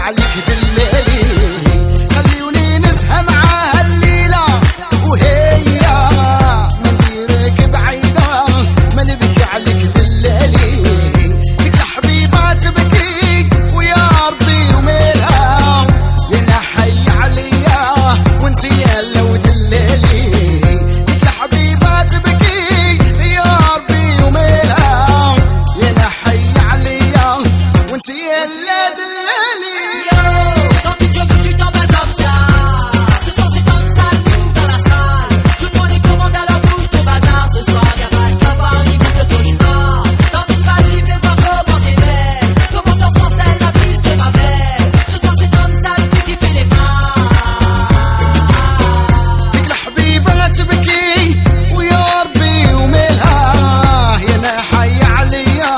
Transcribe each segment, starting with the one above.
عليك دلالي خليوني نسهى معاها الليلة وهي ملي راكب بعيدة ما نبكي عليك دلالي ديك الحبيبة تبكي ويا ربي ومالها يا حي عليا وانتي لو دلالي ديك الحبيبة تبكي يا ربي ومالها يا حي عليا وانتي لا دلالي. Quand tu veux tu t'emballes comme ça. Ce soir c'est comme ça, nous dans la salle. Je prends les commandes à la bouche, ton bazar. Ce soir y'a pas de cabaret, ni de cauchemar. Dans tes phrases, fais voir comment t'es belle. Comment t'en sens elle, la brise de ma belle. Ce soir c'est comme ça, le qui fait les mains. ديك الحبيبة تبكي ويا ربي ومالها يا حي عليا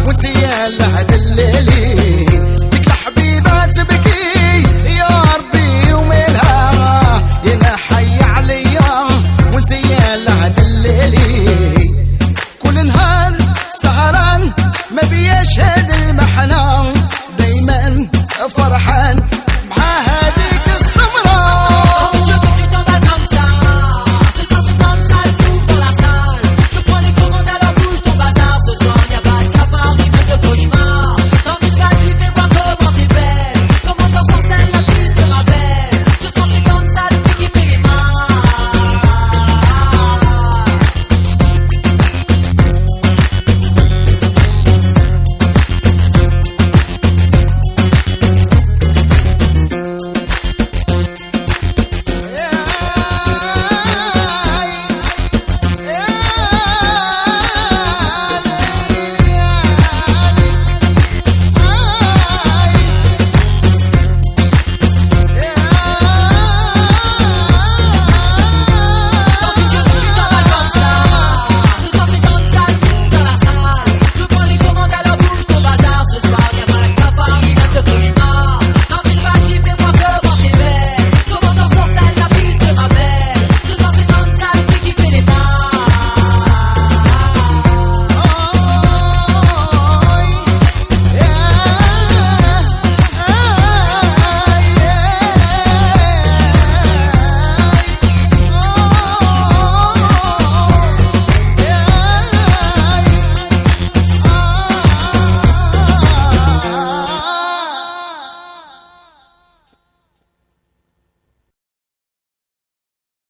وانتي لها دلالي ديك الحبيبة تبكي يا ربي ومالها يا حي عليا وانتي